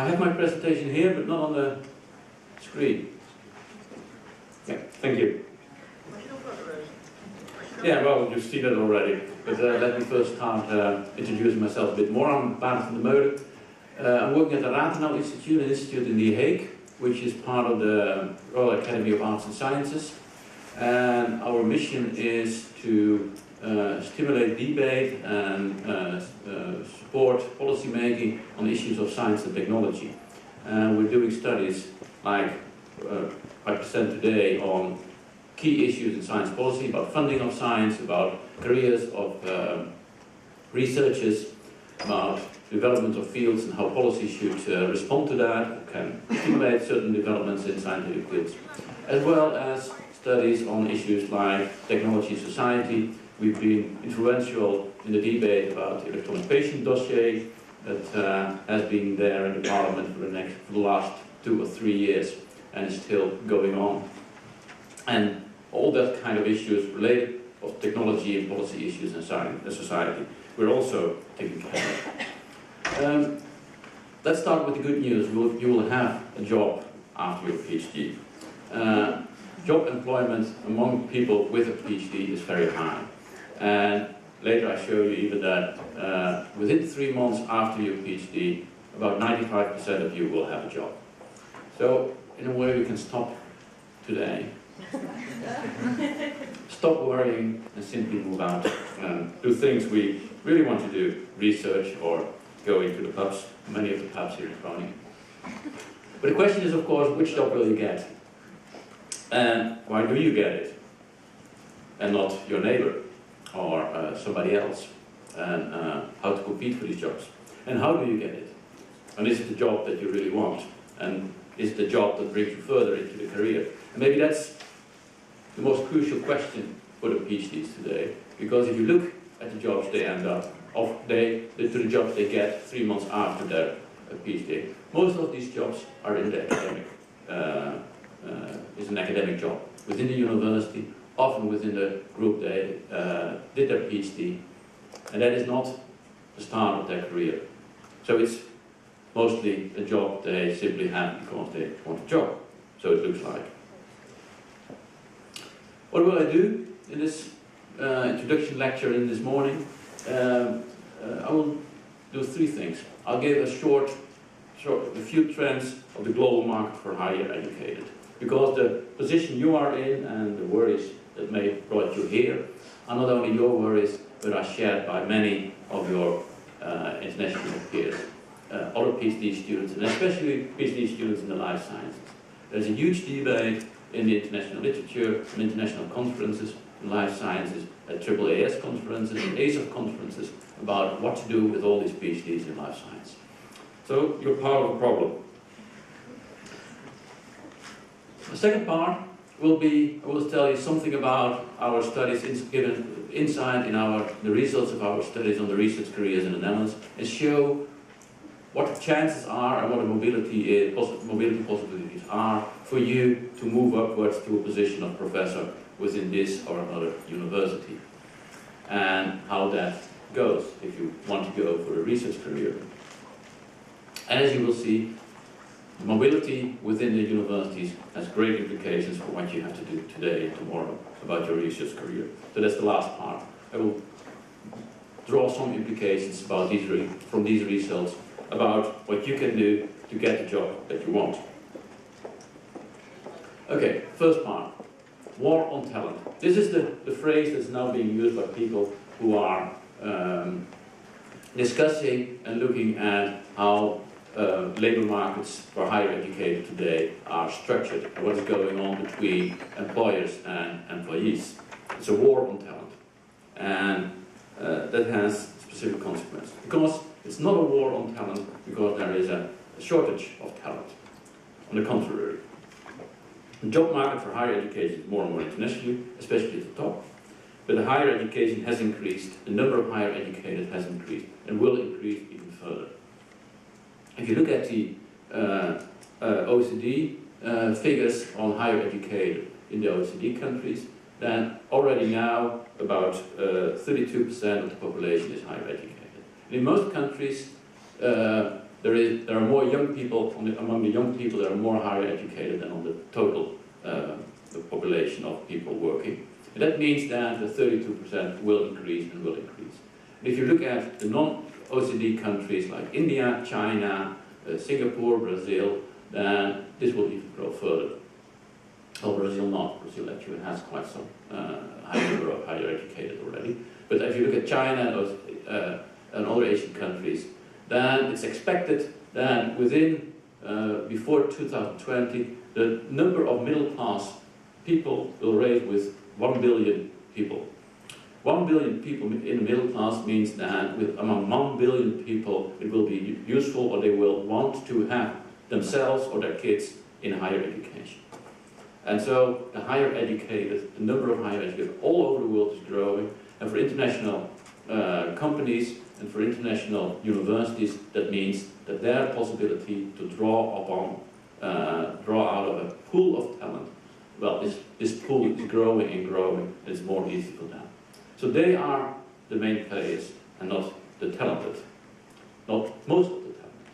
have my presentation here, but not on the screen. Yeah, thank you. Yeah, well, you've seen it already, but let me first start introducing myself a bit more. I'm BAREND van der Meulen. I'm working at the Ratenau Institute, an institute in The Hague, which is part of the Royal Academy of Arts and Sciences. And our mission is to stimulate debate and support policy making on issues of science and technology. And we're doing studies like I present today on key issues in science policy, about funding of science, about careers of researchers, about development of fields and how policy should respond to that, can stimulate certain developments in scientific fields, as well as studies on issues like technology and society. We've been influential in the debate about the electronic patient dossier that has been there in the Parliament for the last 2 or 3 years and is still going on. And all that kind of issues related of technology and policy issues in society, we're also taking care of. Let's start with the good news. You will have a job after your PhD. Job employment among people with a PhD is very high. And later I show you even that within 3 months after your PhD, about 95% of you will have a job. So in a way we can stop today. Stop worrying and simply move out and do things we really want to do, research or go into the pubs, many of the pubs here in Groningen. But the question is, of course, which job will you get? And why do you get it? And not your neighbor or somebody else? And how to compete for these jobs? And how do you get it? And is it the job that you really want? And is it the job that brings you further into the career? And maybe that's the most crucial question for the PhDs today, because if you look at the jobs they end up, to the jobs they get 3 months after their PhD, most of these jobs are in the academic, is an academic job within the university, often within the group they did their PhD, and that is not the start of their career. So it's mostly a job they simply have because they want a job, so it looks like. What will I do in this introduction lecture in this morning? I will do 3 things. I'll give a few trends of the global market for higher educated, because the position you are in and the worries that may brought you here are not only your worries, but are shared by many of your international peers, other PhD students, and especially PhD students in the life sciences. There's a huge debate in the international literature and international conferences in life sciences, at AAAS conferences and ASAP conferences, about what to do with all these PhDs in life science. So you're part of the problem. The second part will be, I will tell you something about our studies, give an insight in the results of our studies on the research careers in the Netherlands, and show what the chances are and what the mobility possibilities are for you to move upwards to a position of professor within this or another university, and how that goes if you want to go for a research career. And as you will see, mobility within the universities has great implications for what you have to do today and tomorrow about your research career. So that's the last part. I will draw some implications about from these results about what you can do to get the job that you want. Okay, first part, war on talent. This is the phrase that's now being used by people who are discussing and looking at how labor markets for higher educated today are structured and what is going on between employers and employees. It's a war on talent, and that has specific consequences. Because it's not a war on talent because there is a shortage of talent. On the contrary, the job market for higher education is more and more internationally, especially at the top. But the higher education has increased, the number of higher educated has increased, and will increase even further. If you look at the OECD figures on higher educated in the OECD countries, then already now about 32% of the population is higher educated. And in most countries, there are more young people, among the young people there are more higher educated than on the total the population of people working. And that means that the 32% will increase and will increase. And if you look at the non-OECD countries like India, China, Singapore, Brazil, then this will even grow further. Well, Brazil not. Brazil actually has quite some high number of higher educated already. But if you look at China and other Asian countries, then it's expected that within, before 2020, the number of middle class people will raise with 1 billion people. 1 billion people in the middle class means that among 1 billion people it will be useful, or they will want to have themselves or their kids in higher education. And so the higher educated, the number of higher educated all over the world is growing, and for international companies and for international universities, that means that their possibility to draw out of a pool of talent, well, this pool is growing and growing, and it's more easy for them. So they are the main players and not the talented, not most of the talented.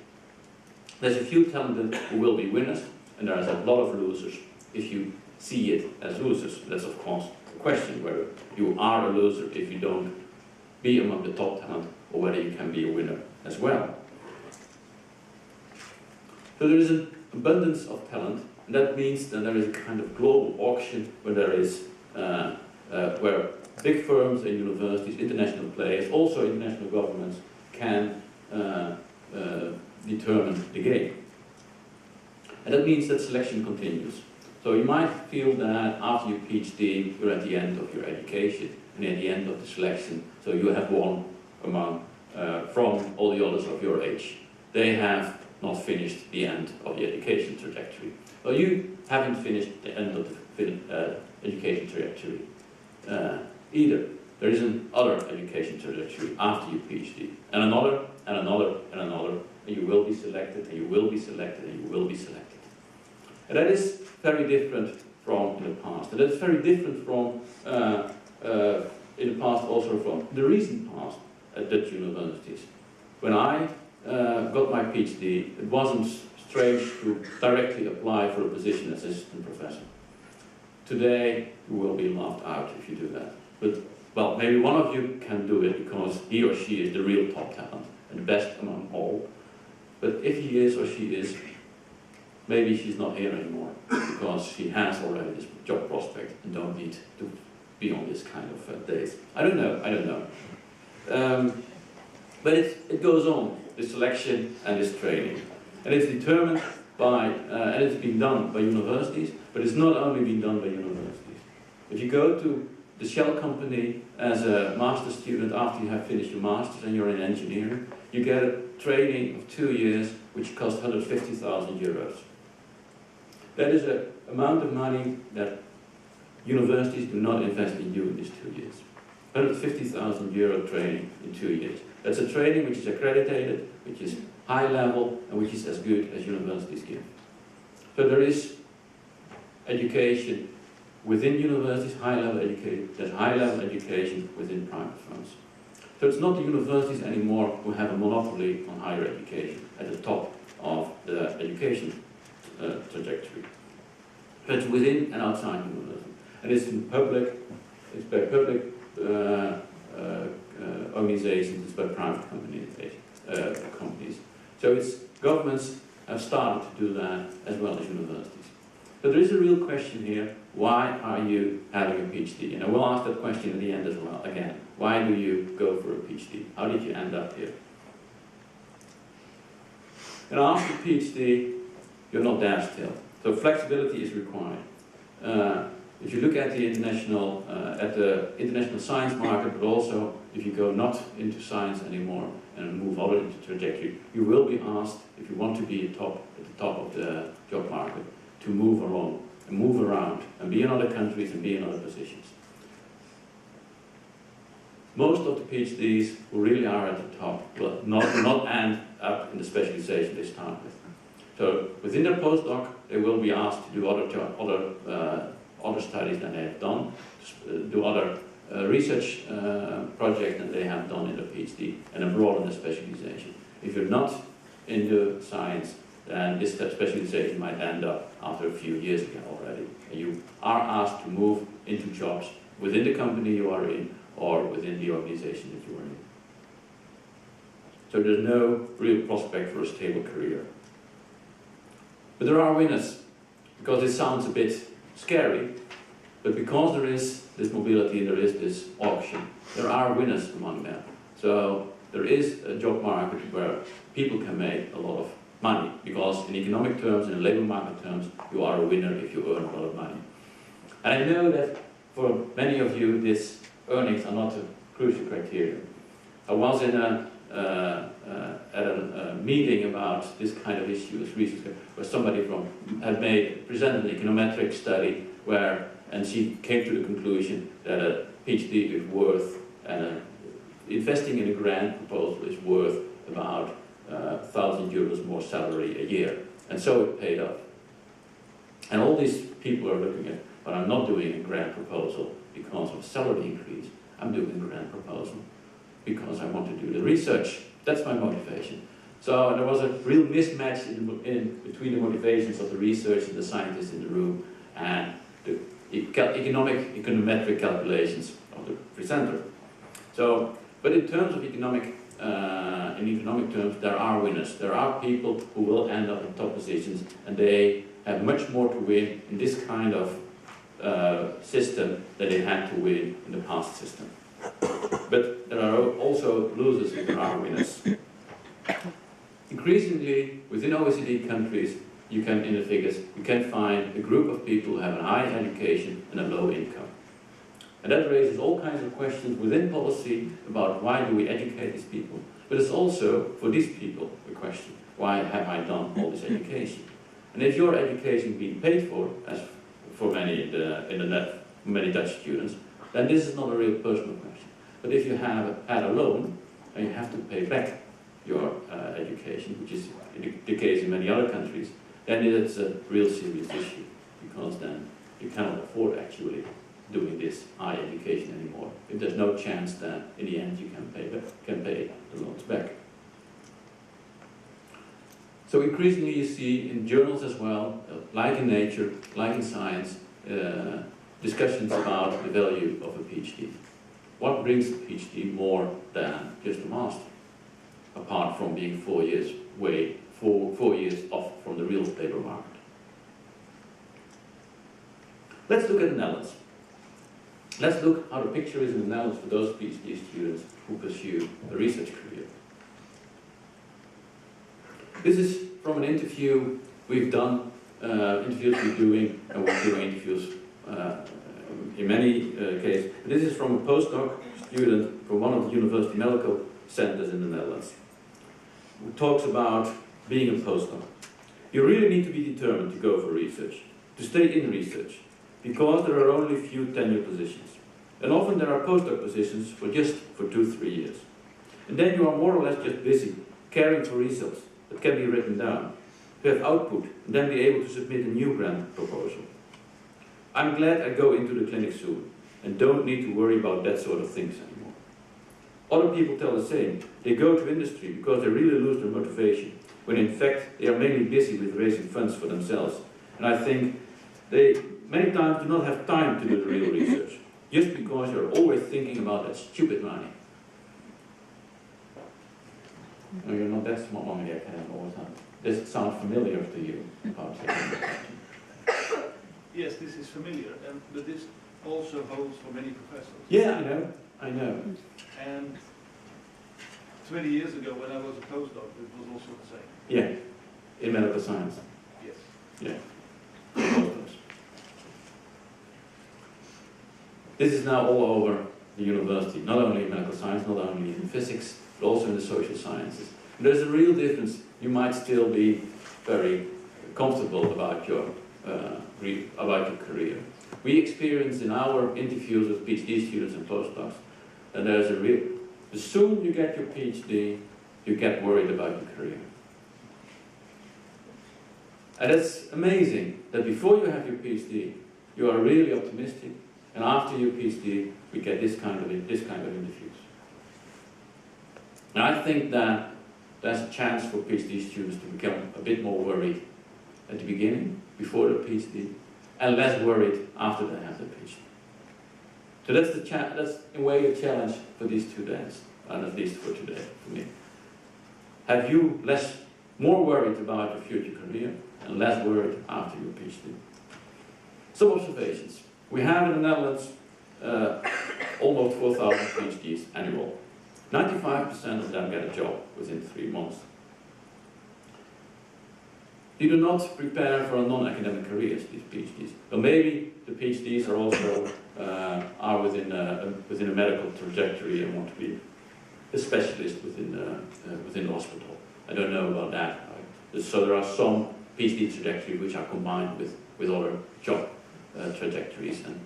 There's a few talented who will be winners, and there's a lot of losers if you see it as losers. That's of course a question whether you are a loser if you don't be among the top talent, or whether you can be a winner as well. So there is an abundance of talent, and that means that there is a kind of global auction where there is where big firms and universities, international players, also international governments can determine the game. And that means that selection continues. So you might feel that after your PhD, you're at the end of your education and at the end of the selection, so you have won among from all the others of your age. They have not finished the end of the education trajectory. Well, you haven't finished the end of the education trajectory either. There is another education trajectory after your PhD, and another, and another, and another, and you will be selected, and you will be selected, and you will be selected. And that is very different from in the past. And that's very different from, in the past, also from the recent past at Dutch universities. When I got my PhD, it wasn't strange to directly apply for a position as assistant professor. Today, you will be laughed out if you do that. But, well, maybe one of you can do it because he or she is the real top talent and the best among all. But if he is or she is, maybe she's not here anymore because she has already this job prospect and don't need to be on this kind of days. I don't know. But it goes on, this selection and this training. And it's determined by, and it's been done by universities, but it's not only been done by universities. If you go to the Shell company as a master's student after you have finished your master's and you're in engineering, you get a training of 2 years which costs 150,000 euros. That is an amount of money that universities do not invest in you in these 2 years. 150,000 euro training in 2 years. That's a training which is accredited, which is high level, and which is as good as universities give. So there is education within universities, high level education. There's high level education within private firms. So it's not the universities anymore who have a monopoly on higher education at the top of the education trajectory. But it's within and outside university. And it's in public, it's by public organizations, it's by private companies. So it's governments have started to do that as well as universities. But there is a real question here, why are you having a PhD? And I will ask that question at the end as well, again. Why do you go for a PhD? How did you end up here? And after PhD, you're not there still. So flexibility is required. If you look at the international science market, but also if you go not into science anymore and move over into trajectory, you will be asked, if you want to be at the top of the job market, to move along and move around and be in other countries and be in other positions. Most of the PhDs who really are at the top will not end up in the specialization they start with. So within their postdoc, they will be asked to do other studies than they have done, do other research projects than they have done in their PhD, and then broaden the specialization. If you're not into science, then this specialization might end up after a few years again already. And you are asked to move into jobs within the company you are in or within the organization that you are in. So there's no real prospect for a stable career. But there are winners, because it sounds a bit scary, but because there is this mobility, there is this auction, there are winners among them. So there is a job market where people can make a lot of money, because in economic terms, in labor market terms, you are a winner if you earn a lot of money. And I know that for many of you, these earnings are not a crucial criteria. I was in at a meeting about this kind of issues recently, where somebody had presented an econometric study and she came to the conclusion that a PhD is worth, investing in a grant proposal is worth about €1,000 more salary a year. And so it paid off. And all these people are looking at, but I'm not doing a grant proposal because of a salary increase. I'm doing a grant proposal because I want to do the research. That's my motivation. So there was a real mismatch between the motivations of the research and the scientists in the room and the econometric calculations of the presenter. So, but in terms of economic terms, there are winners. There are people who will end up in top positions, and they have much more to win in this kind of system than they had to win in the past system. But there are also losers and there are winners. Increasingly, within OECD countries, in the figures, you can find a group of people who have a high education and a low income. And that raises all kinds of questions within policy about why do we educate these people. But it's also, for these people, a question, why have I done all this education? And if your education being paid for, as for many many Dutch students, then this is not a real personal question. But if you have had a loan and you have to pay back your education, which is the case in many other countries, then it's a real serious issue, because then you cannot afford actually doing this high education anymore. If there's no chance that in the end you can pay the loans back. So increasingly you see in journals as well, like in Nature, like in Science, discussions about the value of a PhD. What brings a PhD more than just a master, apart from being 4 years off from the real labor market? Let's look at the Netherlands. Let's look how the picture is in the Netherlands for those PhD students who pursue a research career. This is from an interview we've done, interviews we're doing, and we're doing interviews in many cases. This is from a postdoc student from one of the university medical centers in the Netherlands, who talks about being a postdoc. You really need to be determined to go for research, to stay in research, because there are only few tenure positions. And often there are postdoc positions for 2-3 years. And then you are more or less just busy caring for results that can be written down, to have output, and then be able to submit a new grant proposal. I'm glad I go into the clinic soon, and don't need to worry about that sort of things anymore. Other people tell the same. They go to industry because they really lose their motivation, when in fact they are mainly busy with raising funds for themselves. And I think they many times do not have time to do the real research, just because you're always thinking about that stupid money. No, you're not that smart on the academic all the time. Does it sound familiar to you? Yes, this is familiar, but this also holds for many professors. Yeah, I know. And 20 years ago, when I was a postdoc, it was also the same. Yeah, in medical science. Yes. Yeah. This is now all over the university, not only in medical science, not only in physics, but also in the social sciences. And there's a real difference. You might still be very comfortable about your career. We experience in our interviews with PhD students and postdocs that there's as soon as you get your PhD, you get worried about your career. And it's amazing that before you have your PhD, you are really optimistic, and after your PhD, we get this kind of interviews. And I think that there's a chance for PhD students to become a bit more worried at the beginning, before the PhD, and less worried after they have the PhD. So that's in a way a challenge for these 2 days, and at least for today, for me. Have you more worried about your future career and less worried after your PhD? Some observations. We have in the Netherlands almost 4,000 PhDs annual. 95% of them get a job within 3 months. They do not prepare for a non-academic careers, these PhDs. So maybe the PhDs are also within a medical trajectory and want to be a specialist within the hospital. I don't know about that. So there are some PhD trajectories which are combined with other job trajectories, and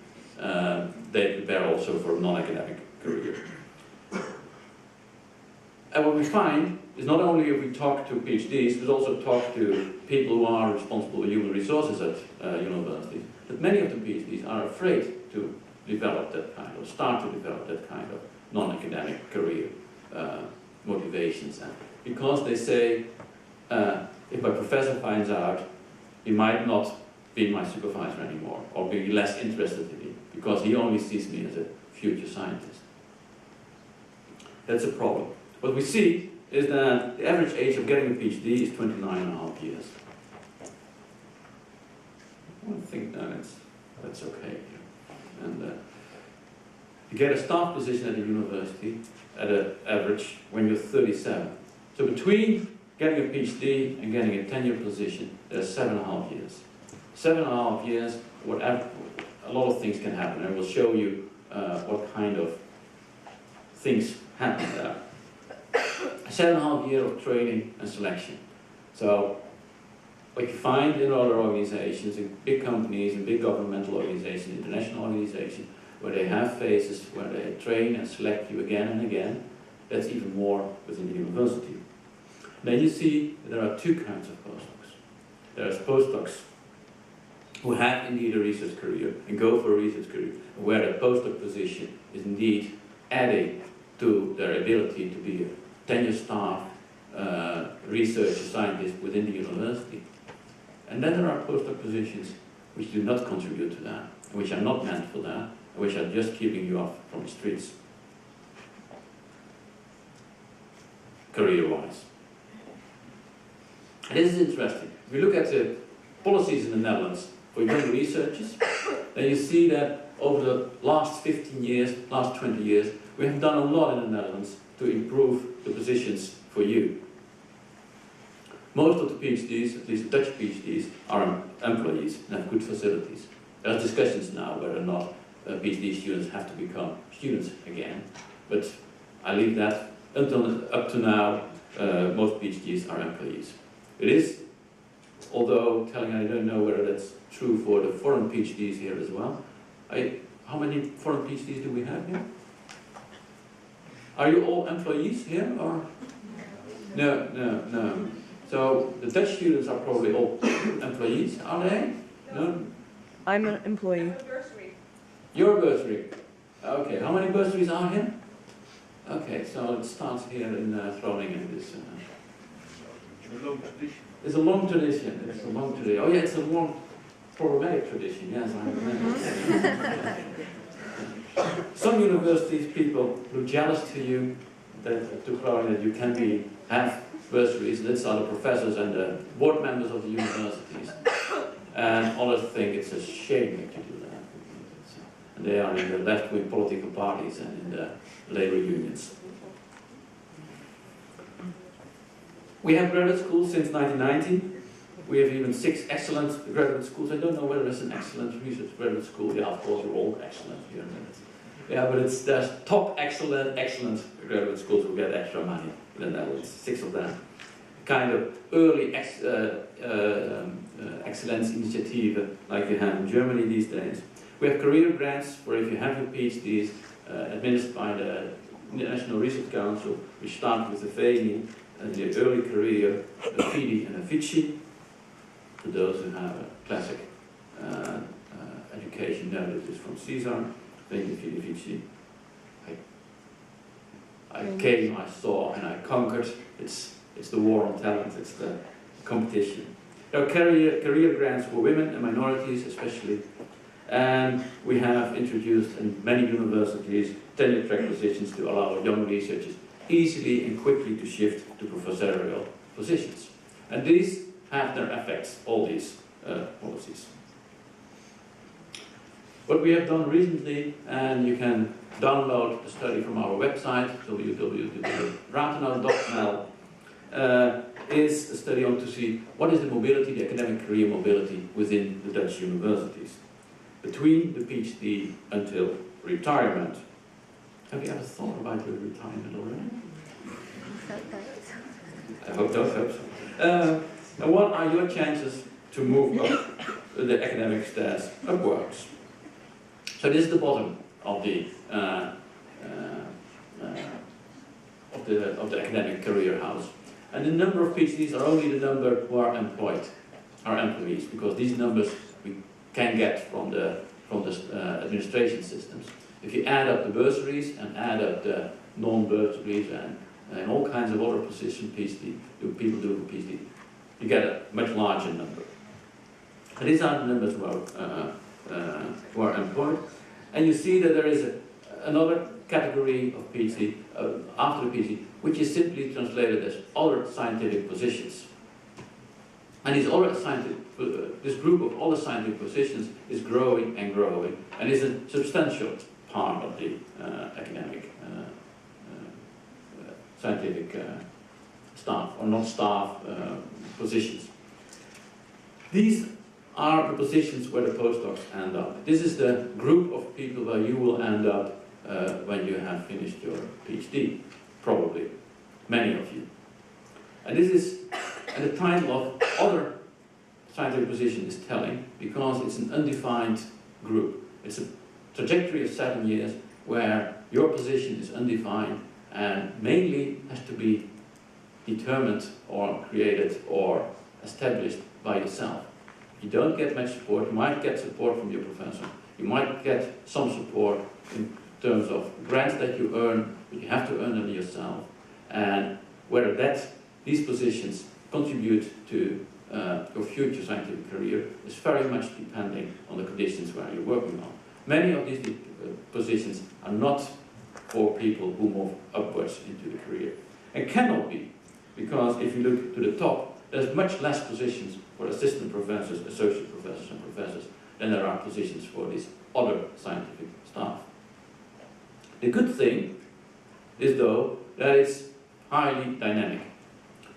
they prepare also for a non-academic career. And what we find is not only if we talk to PhDs, but also talk to people who are responsible for human resources at universities, that many of the PhDs are afraid to develop that kind of, start to develop that kind of non-academic career motivations. And because they say, if my professor finds out, he might not be my supervisor anymore, or be less interested in me, because he only sees me as a future scientist. That's a problem. What we see is that the average age of getting a PhD is 29.5 years. I think that's okay. And you get a staff position at a university at an average when you're 37. So between getting a PhD and getting a tenure position, there's 7.5 years. 7.5 years, a lot of things can happen. I will show you what kind of things happen there. 7.5 years of training and selection. So what you find in other organizations, in big companies, in big governmental organizations, international organizations, where they have phases where they train and select you again and again, that's even more within the university. Then you see that there are 2 kinds of postdocs. There's postdocs who have indeed a research career and go for a research career, where the postdoc position is indeed adding to their ability to be a tenure staff, researcher, scientist within the university. And then there are postdoc positions which do not contribute to that, which are not meant for that, and which are just keeping you off from the streets, career-wise. And this is interesting. If you look at the policies in the Netherlands for young researchers, then you see that over the last 15 years, last 20 years, we have done a lot in the Netherlands to improve the positions for you. Most of the PhDs, at least the Dutch PhDs, are employees and have good facilities. There are discussions now whether or not PhD students have to become students again, but I leave that up to now. Most PhDs are employees. It is, although telling I don't know whether that's true for the foreign PhDs here as well. How many foreign PhDs do we have here? Are you all employees here, or? No. So the Dutch students are probably all employees, are they? No? I'm an employee. You're a bursary. Okay, how many bursaries are here? Okay, so it starts here in Groningen. It's a long tradition. It's a long tradition. It's a long tradition. Oh yeah, it's a long problematic tradition. Yes, I remember. Some universities, people who are jealous to you, to Groningen, that you can have bursaries. That's are the professors and the board members of the universities. And others think it's a shame that you do that. And they are in the left-wing political parties and in the labor unions. We have graduate schools since 1990. We have even 6 excellent graduate schools. I don't know whether there's an excellent research graduate school. Yeah, of course, we're all excellent here. Yeah, but there's top excellent graduate schools who get extra money in the Netherlands, 6 of them. Kind of early excellence initiative like you have in Germany these days. We have career grants for if you have your PhDs administered by the National Research Council, which start with the VENI, the early career, the FIDI and the FICI. For those who have a classic education, know this is from Caesar, VENI, FIDI, FICI. I came, I saw, and I conquered. It's It's the war on talent, it's the competition. There are career grants for women and minorities especially, and we have introduced in many universities tenure track positions to allow young researchers easily and quickly to shift to professorial positions. And these have their effects, all these policies. What we have done recently, and you can download the study from our website, www.ratenau.nl, is a study on to see what is the mobility, the academic career mobility within the Dutch universities, between the PhD until retirement. Have you ever thought about your retirement already? I hope so. And what are your chances to move up the academic stairs upwards? So this is the bottom of the academic career house. And the number of PhDs are only the number who are employed, are employees, because these numbers we can get from the administration systems. If you add up the bursaries and add up the non-bursaries and all kinds of other positions people do for PhD, you get a much larger number. And these are the numbers who are employed. And you see that there is another category of PhD after the PhD, which is simply translated as other scientific positions. And this group of other scientific positions is growing and growing, and is a substantial part of the academic scientific staff, or not staff, positions. These are the positions where the postdocs end up. This is the group of people where you will end up when you have finished your PhD, probably, many of you. And this is, and the title of other scientific position is telling, because it's an undefined group. It's a trajectory of 7 years where your position is undefined and mainly has to be determined or created or established by yourself. You don't get much support. You might get support from your professor. You might get some support in terms of grants that you earn, but you have to earn them yourself. And whether these positions contribute to your future scientific career is very much depending on the conditions where you're working on. Many of these positions are not for people who move upwards into the career, and cannot be, because if you look to the top, there's much less positions for assistant professors, associate professors and professors than there are positions for this other scientific staff. The good thing is, though, that it's highly dynamic.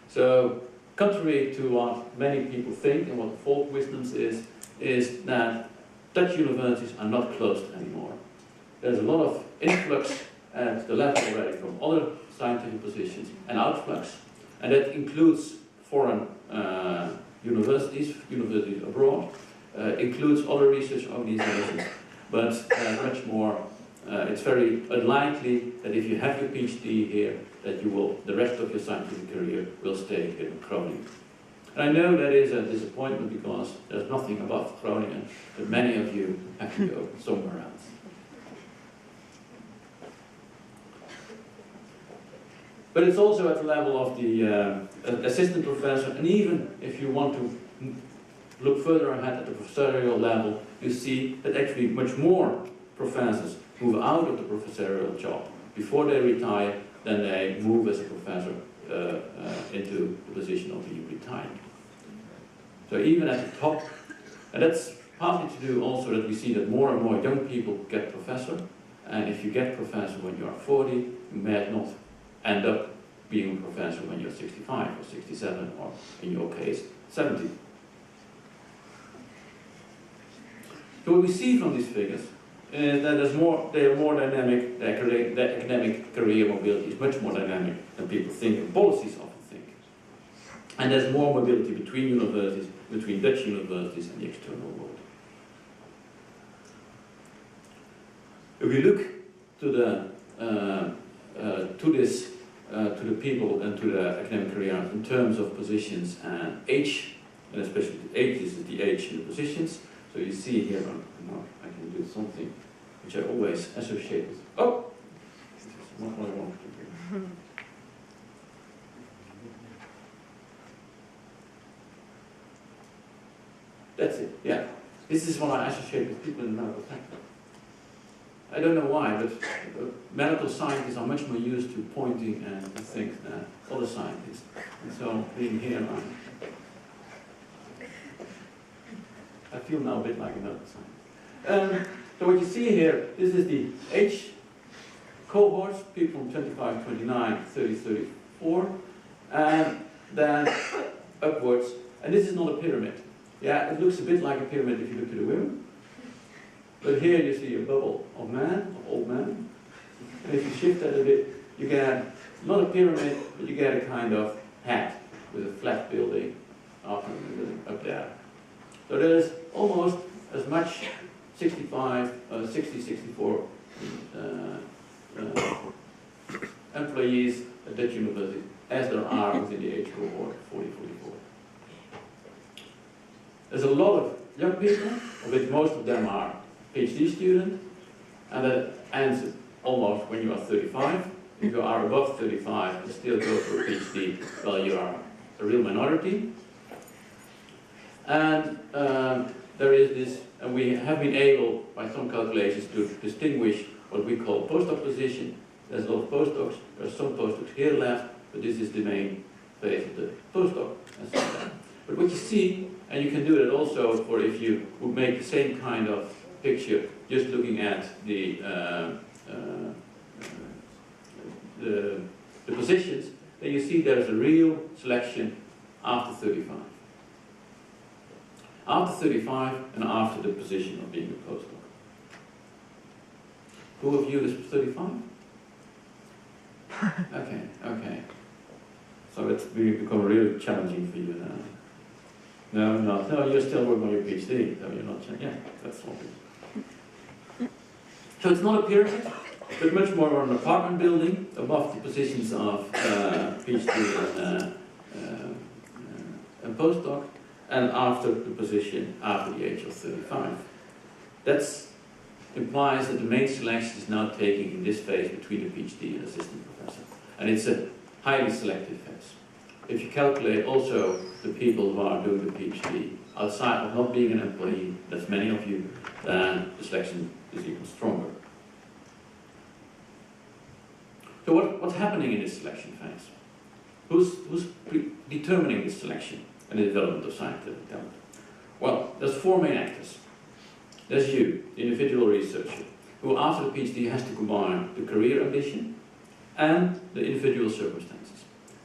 So, contrary to what many people think and what the folk wisdom is that Dutch universities are not closed anymore. There's a lot of influx at the level already from other scientific positions and outflux, and that includes foreign universities abroad, includes other research organizations, but much more. It's very unlikely that if you have your PhD here, that you will, the rest of your scientific career will stay in Groningen. And I know that is a disappointment because there's nothing above Groningen, but many of you have to go somewhere else. But it's also at the level of the assistant professor, and even if you want to look further ahead at the professorial level, you see that actually much more professors move out of the professorial job before they retire than they move as a professor into the position of being retired. So even at the top, and that's partly to do also that we see that more and more young people get professor, and if you get professor when you are 40, you may not end up being a professor when you're 65 or 67, or in your case, 70. So what we see from these figures is that they are more dynamic, the academic career mobility is much more dynamic than people think, and policies often think. And there's more mobility between universities, between Dutch universities and the external world. If we look to the people and to the academic career in terms of positions and age, and especially age, this is the age in the positions. So you see here, I can do something which I always associate with, this is not what I want to do. That's it, yeah. This is what I associate with people in the medical sector. I don't know why, but medical scientists are much more used to pointing and things than other scientists. And so being here, I feel now a bit like a medical scientist. So what you see here, this is the age cohorts, people from 25, 29, 30, 34, and then upwards. And this is not a pyramid. Yeah, it looks a bit like a pyramid if you look to the women. But here you see a bubble of men, of old men. And if you shift that a bit, you get not a pyramid, but you get a kind of hat with a flat building up there. So there is almost as much 60, 64 employees at that university as there are within the age cohort 40, 44. There's a lot of young people, of which most of them are PhD students, and that ends almost when you are 35. If you are above 35 and still go for a PhD, well, you are a real minority. And there is this, and we have been able, by some calculations, to distinguish what we call postdoc position. There's a lot of postdocs, there are some postdocs here left, but this is the main phase of the postdoc. But what you see, and you can do that also for if you would make the same kind of picture, just looking at the positions, then you see there's a real selection after 35. After 35 and after the position of being a postdoc. Who of you is 35? Okay. So it's become really challenging for you now. No, you're still working on your PhD, so you're not, yeah, that's all. So it's not a pyramid, but much more an apartment building above the positions of PhD and postdoc, and after the position after the age of 35. That implies that the main selection is now taking in this phase between the PhD and assistant professor. And it's a highly selective phase. If you calculate also the people who are doing the PhD outside of not being an employee, that's many of you, then the selection is even stronger. So what's happening in this selection phase? Who's determining this selection and the development of scientific talent? Well, there's four main actors. There's you, the individual researcher, who after the PhD has to combine the career ambition and the individual circumstances.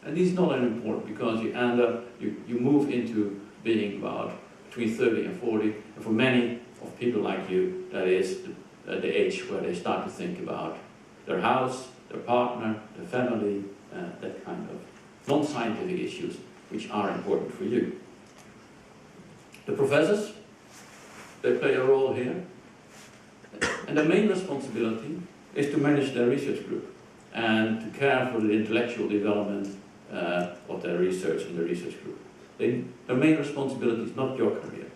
And this is not unimportant because you end up, you move into being about between 30 and 40, and for many of people like you, that is the age where they start to think about their house, their partner, their family, that kind of non-scientific issues which are important for you. The professors, they play a role here, and their main responsibility is to manage their research group and to care for the intellectual development of their research in the research group. Their main responsibility is not your career.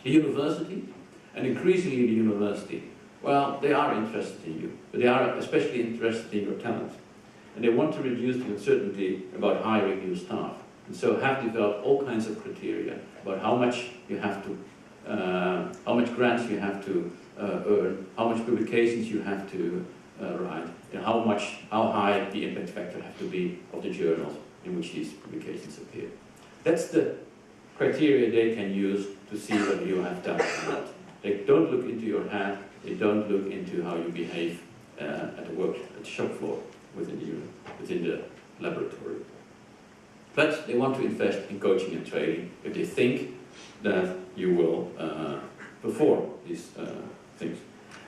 The university, and increasingly the university, well, they are interested in you, but they are especially interested in your talent. And they want to reduce the uncertainty about hiring new staff. And so have developed all kinds of criteria about how much you have to, how much grants you have to earn, how much publications you have to write, and how high the impact factor have to be of the journals in which these publications appear. That's the criteria they can use to see whether you have done or not. They don't look into your head, they don't look into how you behave at the work, at the shop floor, within the laboratory. But they want to invest in coaching and training if they think that you will perform these things.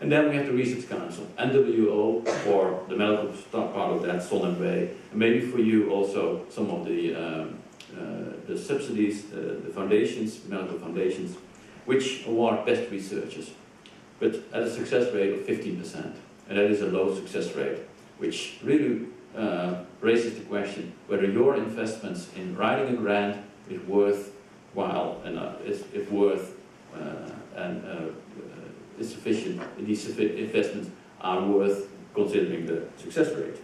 And then we have the Research Council, NWO, or the medical part of that, Son and Way, and maybe for you also some of the subsidies, the foundations, medical foundations, which award best researchers, but at a success rate of 15%. And that is a low success rate, which really raises the question whether your investments in writing a grant is worthwhile and is worth and is sufficient. These investments are worth considering the success rate.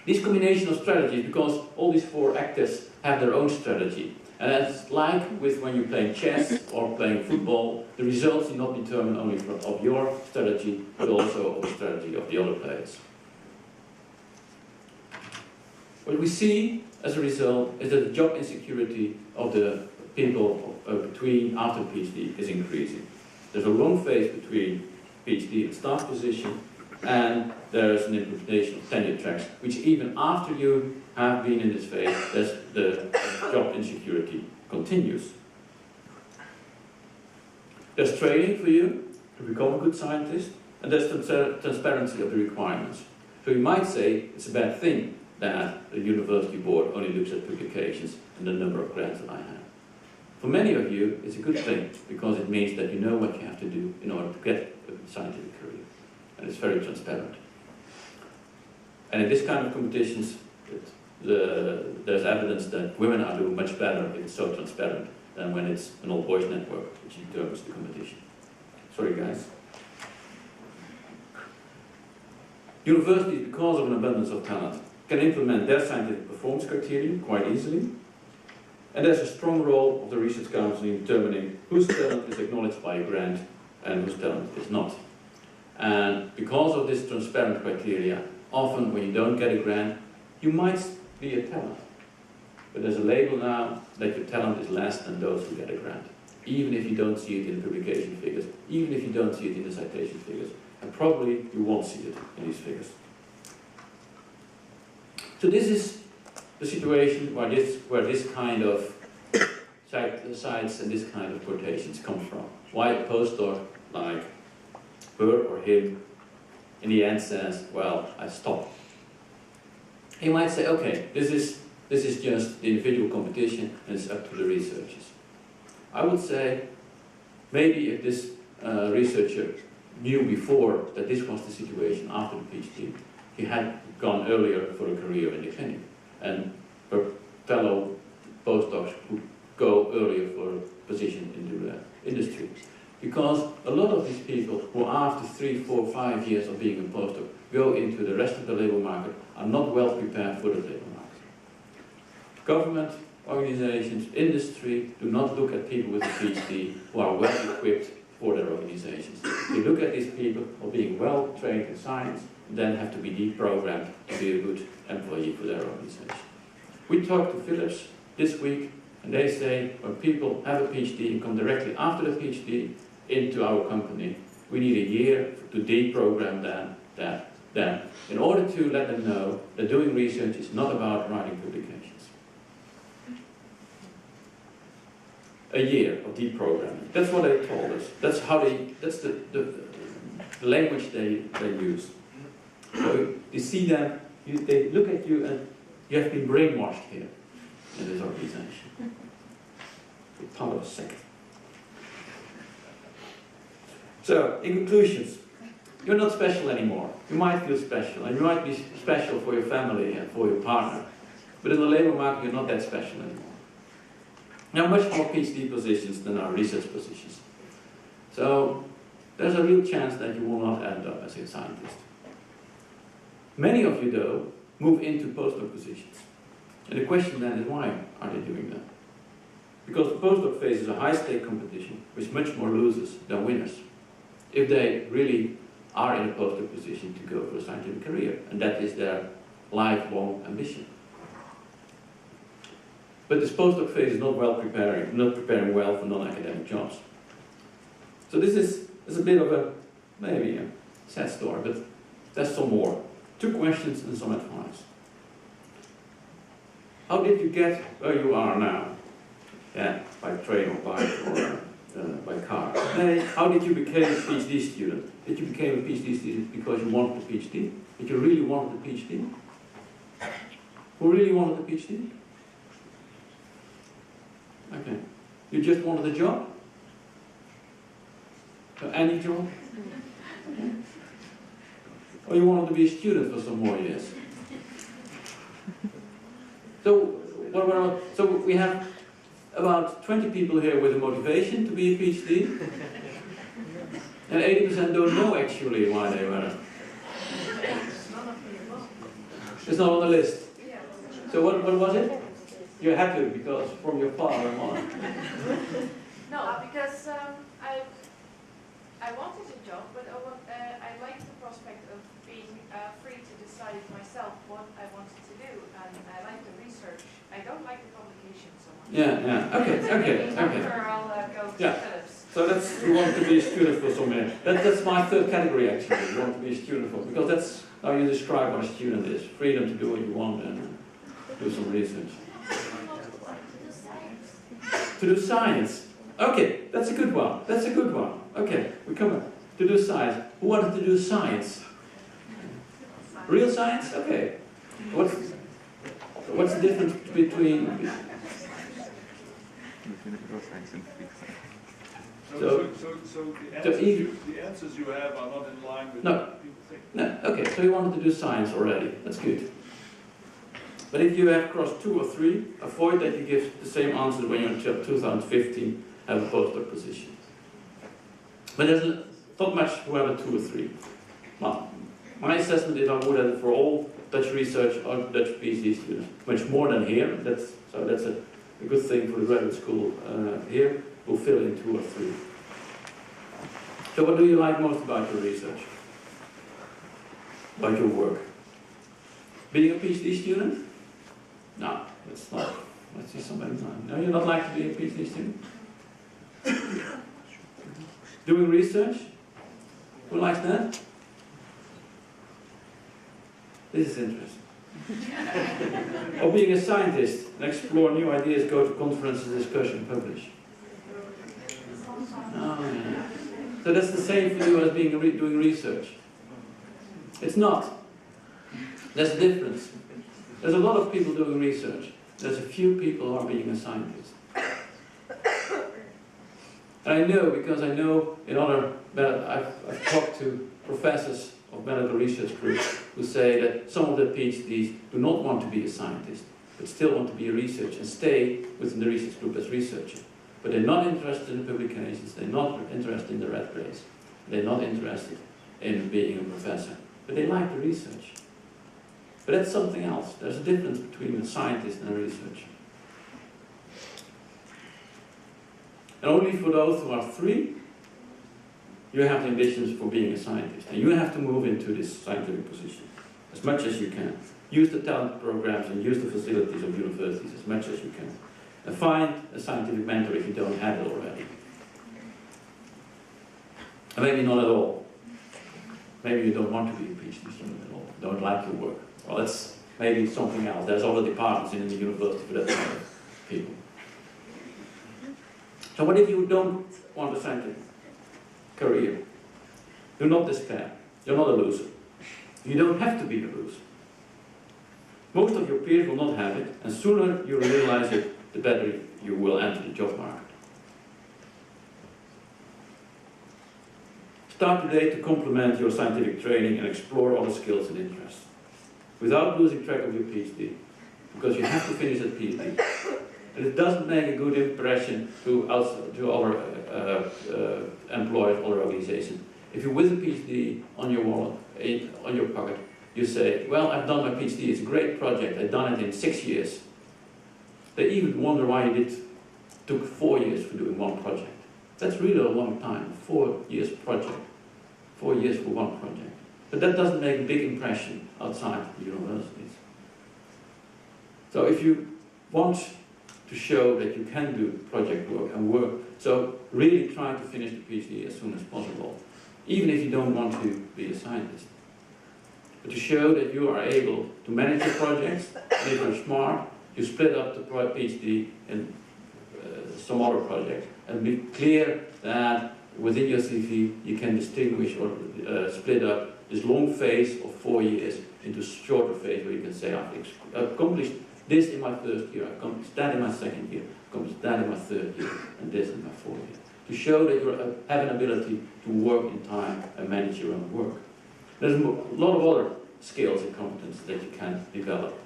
This combination of strategies, because all these four actors have their own strategy, And that's like with when you're playing chess or playing football, the results do not determine only of your strategy, but also of the strategy of the other players. What we see as a result is that the job insecurity of the people between after PhD is increasing. There's a long phase between PhD and staff position, and there's an implementation of tenure tracks, which even after you have been in this phase, the job insecurity continues. There's training for you to become a good scientist, and there's transparency of the requirements. So you might say it's a bad thing that the university board only looks at publications and the number of grants that I have. For many of you, it's a good thing, because it means that you know what you have to do in order to get a scientific career. And it's very transparent. And in this kind of competitions, there's evidence that women are doing much better if it's so transparent than when it's an all-boys network, which determines the competition. Sorry, guys. Universities, because of an abundance of talent, can implement their scientific performance criteria quite easily. And there's a strong role of the Research Council in determining whose talent is acknowledged by a grant and whose talent is not. And because of this transparent criteria, often when you don't get a grant, you might be a talent. But there's a label now that your talent is less than those who get a grant. Even if you don't see it in the publication figures, even if you don't see it in the citation figures. And probably you won't see it in these figures. So this is the situation where this kind of sites and this kind of quotations come from. Why a postdoc like her or him in the end says, well, I stop. He might say, okay, this is just the individual competition and it's up to the researchers. I would say, maybe if this researcher knew before that this was the situation after the PhD, he had gone earlier for a career in the clinic. And her fellow postdocs would go earlier for a position into the industry. Because a lot of these people who after 3, 4, 5 years of being a postdoc go into the rest of the labour market are not well prepared for the labour market. Government, organizations, industry do not look at people with a PhD who are well equipped for their organizations. They look at these people who are being well trained in science and then have to be deprogrammed to be a good employee for their organization. We talked to Philips this week, and they say when people have a PhD and come directly after the PhD into our company, we need a year to deprogram them in order to let them know that doing research is not about writing publications. A year of deprogramming. That's what they told us. That's how that's the language they use. So you see them, they look at you and you have been brainwashed here in this organization. You're part of a sect. So, in conclusions, you're not special anymore. You might feel special, and you might be special for your family and for your partner. But in the labour market, you're not that special anymore. There are much more PhD positions than our research positions. So, there's a real chance that you will not end up as a scientist. Many of you, though, move into postdoc positions. And the question then is, why are they doing that? Because the postdoc phase is a high-stake competition, with much more losers than winners, if they really are in a postdoc position to go for a scientific career, and that is their lifelong ambition. But this postdoc phase is not preparing well for non-academic jobs. So this is a bit of a, maybe a sad story, but there's some more. 2 questions and some advice. How did you get where you are now? Yeah, by train or bike or by car. How did you become a PhD student? Did you become a PhD student because you wanted a PhD? Did you really want a PhD? Who really wanted a PhD? Okay. You just wanted a job? Any job? Or you wanted to be a student for some more years? So we have about 20 people here with a motivation to be a PhD, and 80% don't know actually why they were. It's not on the list. So what was it? You're happy because from your father and mother. No, because I wanted a job, but I liked the prospect of being free to decide myself what I wanted to do, and I like the research. I don't like the publication so much. Yeah, okay. After I'll go to Philips. So that's, you want to be a student for some minute. That's my third category actually, you want to be a student for, because that's how you describe what a student is. Freedom to do what you want and do some research. To do science. Okay, that's a good one. That's a good one. Okay, we come up. To do science. Who wanted to do science? Real science? Okay. What's the difference between... So the answers you have are not in line with what people think. No, okay, so you wanted to do science already. That's good. But if you have crossed 2 or 3, avoid that you give the same answer when you're in 2015 have a postdoc position. But there's not much who have a 2 or 3. Well, my assessment is I would have for all Dutch research or Dutch PhD students, much more than here. So that's a good thing for the graduate school here. We'll fill in 2 or 3. So what do you like most about your research? About your work? Being a PhD student? No, that's not. Let's see somebody. No, you're not like to be a PhD student? Doing research? Who likes that? This is interesting. Or being a scientist and explore new ideas, go to conferences, discuss and publish. Oh, yeah. So that's the same for you as being doing research. It's not. There's a difference. There's a lot of people doing research. There's a few people who are being a scientist. And I know, because I know in other, I've talked to professors of medical research groups who say that some of the PhDs do not want to be a scientist, but still want to be a researcher and stay within the research group as researcher. But they're not interested in publications, they're not interested in the rat race, they're not interested in being a professor, but they like the research. But that's something else. There's a difference between a scientist and a researcher. And only for those who are 3, you have the ambitions for being a scientist. And you have to move into this scientific position as much as you can. Use the talent programs and use the facilities of universities as much as you can. And find a scientific mentor if you don't have it already. And maybe not at all. Maybe you don't want to be a PhD student at all. Don't like your work. Well, that's maybe something else. There's other departments in the university for that kind of people. So what if you don't want a scientific career? Do not despair. You're not a loser. You don't have to be a loser. Most of your peers will not have it, and sooner you realize it, the better you will enter the job market. Start today to complement your scientific training and explore other skills and interests, without losing track of your PhD, because you have to finish that PhD. And it doesn't make a good impression to other employers, other organizations. If you're with a PhD on your wallet, on your pocket, you say, well, I've done my PhD, it's a great project, I've done it in 6 years. They even wonder why you took 4 years for doing one project. That's really a long time, 4 years project. 4 years for one project. But that doesn't make a big impression outside the universities. So if you want to show that you can do project work and work, so really try to finish the PhD as soon as possible, even if you don't want to be a scientist. But to show that you are able to manage your projects, and if you're smart, you split up the PhD in some other project, and be clear that within your CV you can distinguish or split up this long phase of 4 years into shorter phase where you can say, I've accomplished this in my first year, I've accomplished that in my second year, I've accomplished that in my third year, and this in my fourth year. To show that you have an ability to work in time and manage your own work. There's a lot of other skills and competences that you can develop.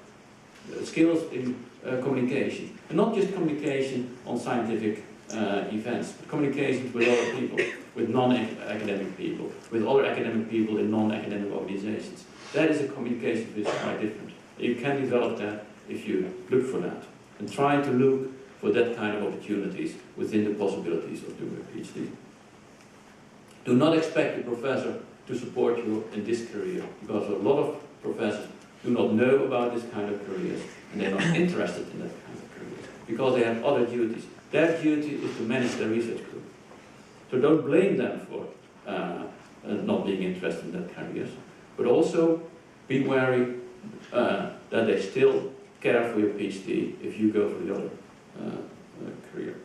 Skills in communication, and not just communication on scientific events, but communications with other people, with non-academic people, with other academic people in non-academic organizations. That is a communication which is quite different. You can develop that if you look for that. and trying to look for that kind of opportunities within the possibilities of doing a PhD. Do not expect a professor to support you in this career, because a lot of professors do not know about this kind of careers, and they're not interested in that kind of careers, because they have other duties. Their duty is to manage their research group. So don't blame them for not being interested in that careers, but also be wary that they still care for your PhD if you go for the other career.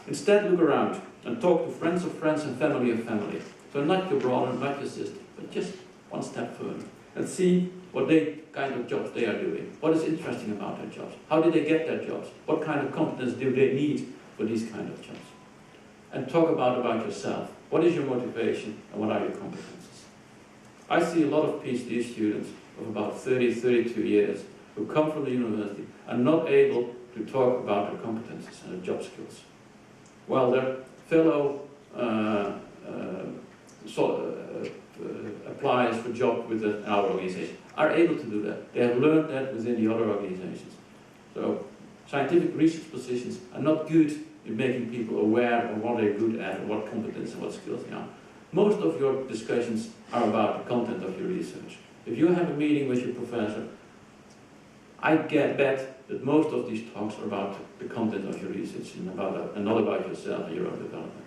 Instead, look around and talk to friends of friends and family of family. So not your brother, not your sister, but just one step further. And see what kind of jobs they are doing. What is interesting about their jobs? How did they get their jobs? What kind of competence do they need for these kind of jobs? And talk about yourself. What is your motivation and what are your competences? I see a lot of PhD students of about 30, 32 years who come from the university and not able to talk about their competences and their job skills. While their fellow appliers for job with our organization are able to do that. They have learned that within the other organizations. So scientific research positions are not good in making people aware of what they're good at, and what competence and what skills they are. Most of your discussions are about the content of your research. If you have a meeting with your professor, I bet that most of these talks are about the content of your research and not about yourself and your own development.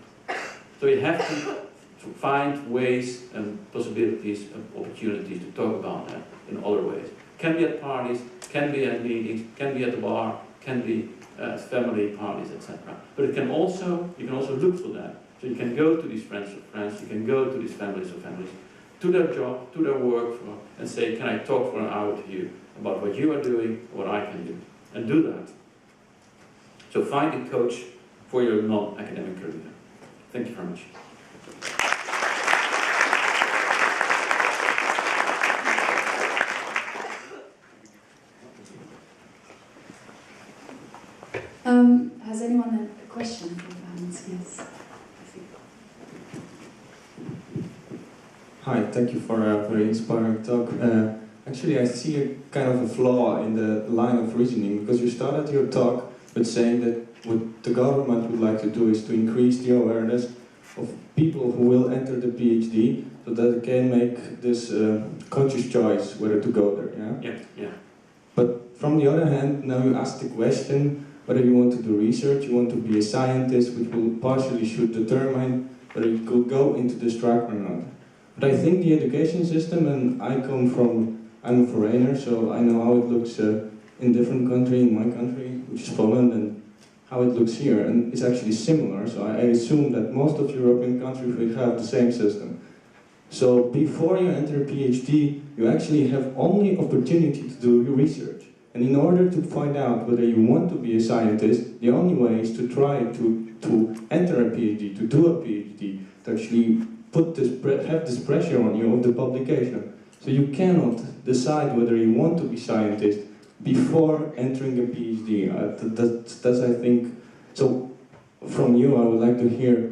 So you have to find ways and possibilities and opportunities to talk about that in other ways. Can be at parties, can be at meetings, can be at the bar, can be at family parties, etc. But you can also look for that. So you can go to these friends of friends, you can go to these families of families, to their job, to their work, and say, can I talk for an hour to you about what you are doing, what I can do, and do that. So find a coach for your non-academic career. Thank you very much. Has anyone a question for Hans? Yes. Hi, thank you for a very inspiring talk. Actually, I see a kind of a flaw in the line of reasoning, because you started your talk with saying that what the government would like to do is to increase the awareness of people who will enter the PhD, so that they can make this conscious choice whether to go there. Yeah. But from the other hand, now you ask the question whether you want to do research, you want to be a scientist, which will partially should determine whether you could go into this track or not. But I think the education system, and I'm a foreigner, so I know how it looks in different countries, in my country, which is Poland, and how it looks here, and it's actually similar, so I assume that most of European countries will have the same system. So before you enter a PhD, you actually have only opportunity to do your research. And in order to find out whether you want to be a scientist, the only way is to try to enter a PhD, to do a PhD, to actually have this pressure on you of the publication. So you cannot decide whether you want to be scientist before entering a PhD. That's I think. So from you, I would like to hear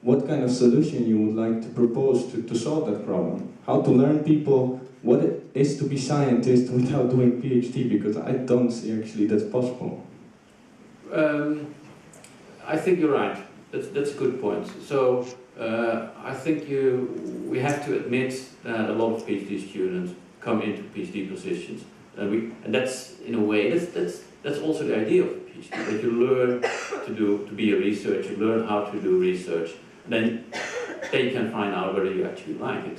what kind of solution you would like to propose to solve that problem. How to learn people what it is to be scientist without doing PhD, because I don't see actually that's possible. I think you're right. That's a good point. So I think we have to admit that a lot of PhD students come into PhD positions, and that's in a way that's also the idea of a PhD, that you learn to be a researcher, you learn how to do research, and then you can find out whether you actually like it.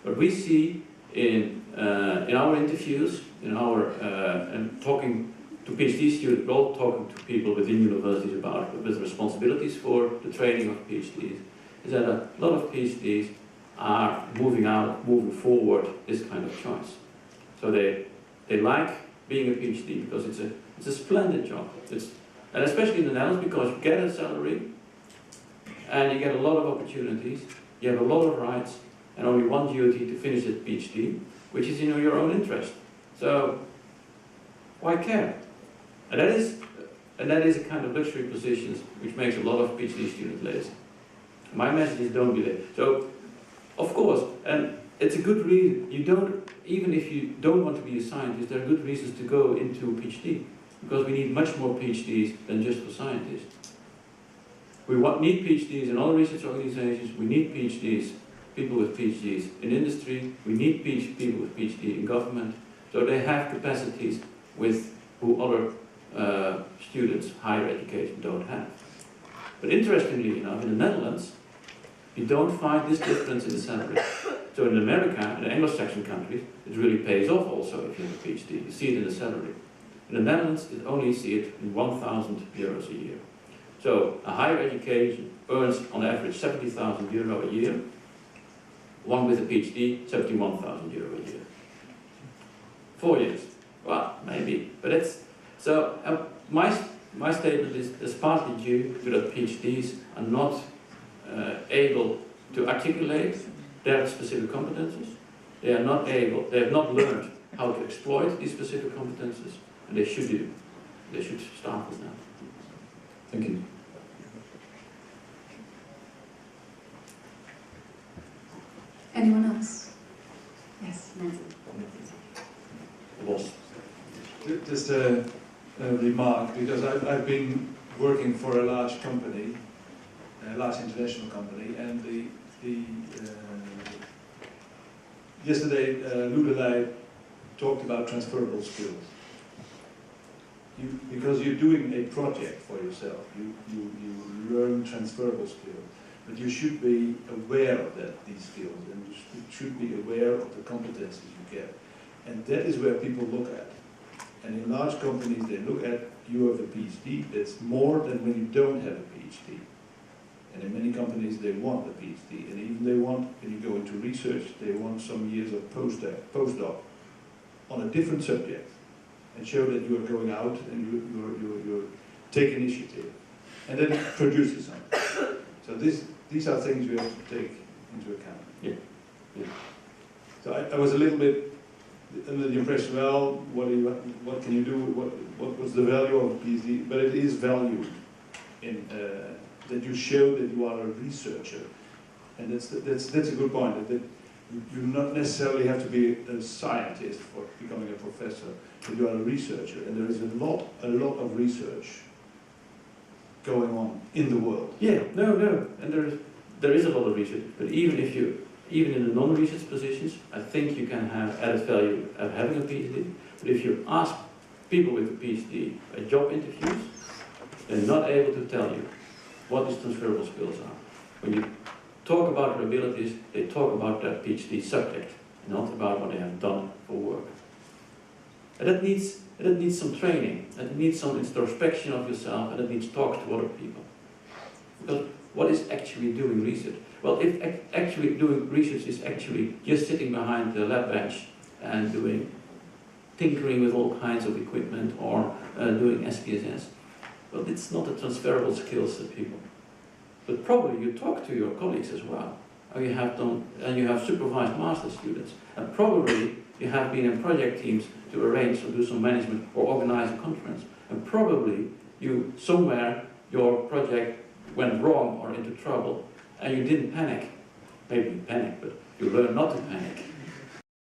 But we see in our interviews, and talking to PhD students, but also talking to people within universities with responsibilities for the training of PhDs, is that a lot of PhDs are moving forward this kind of choice. So they like being a PhD because it's a splendid job. And especially in the Netherlands, because you get a salary and you get a lot of opportunities, you have a lot of rights, and only one duty to finish a PhD, which is in your own interest. So why care? And that is a kind of luxury positions which makes a lot of PhD students lazy. My message is don't be lazy. So, of course, and it's a good reason. Even if you don't want to be a scientist, there are good reasons to go into a PhD. because we need much more PhDs than just for scientists. We need PhDs in all research organizations, we need PhDs, people with PhDs in industry, we need people with PhD in government, so they have capacities with who other students, higher education, don't have. But interestingly enough, in the Netherlands, you don't find this difference in the salary. So in America, in the Anglo-Saxon countries, it really pays off also if you have a PhD. You see it in the salary. In the Netherlands, you only see it in 1,000 euros a year. So a higher education earns on average 70,000 euro a year. One with a PhD, 71,000 euro a year. 4 years. Well, maybe, but it's so. My statement is partly due to that PhDs are not able to articulate their specific competences. They are not able. They have not learned how to exploit these specific competences, and they should do. They should start with that. Thank you. Anyone else? Yes, Nancy. Was. Just a remark, because I've been working for a large company, a large international company, and yesterday Ludelij talked about transferable skills. Because you're doing a project for yourself, you learn transferable skills, but you should be aware of these skills, and you should be aware of the competencies you get. And that is where people look at. And in large companies, they look at you have a PhD. That's more than when you don't have a PhD. And in many companies, they want a PhD. And even they want, when you go into research, they want some years of postdoc on a different subject, and show that you are going out and you're taking initiative. And then it produces something. So these are things you have to take into account. Yeah. Yeah. So I was a little bit under the impression, well, what can you do? What was the value of a PhD? But it is valued in that you show that you are a researcher, and that's a good point. That you do not necessarily have to be a scientist for becoming a professor, but you are a researcher, and there is a lot of research going on in the world. Yeah, no, and there is a lot of research, but even in the non-research positions, I think you can have added value of having a PhD. But if you ask people with a PhD at job interviews, they're not able to tell you what these transferable skills are. When you talk about their abilities, they talk about their PhD subject, not about what they have done for work. And that needs some training, and it needs some introspection of yourself, and it needs talk to other people. Because what is actually doing research? Well, if actually doing research is actually just sitting behind the lab bench and tinkering with all kinds of equipment, or doing SPSS, well, it's not a transferable skills to people. But probably you talk to your colleagues as well, or you have supervised master students, and probably you have been in project teams to arrange or do some management or organize a conference, and probably somewhere your project went wrong or into trouble, and you didn't panic. Maybe you panicked, but you learned not to panic.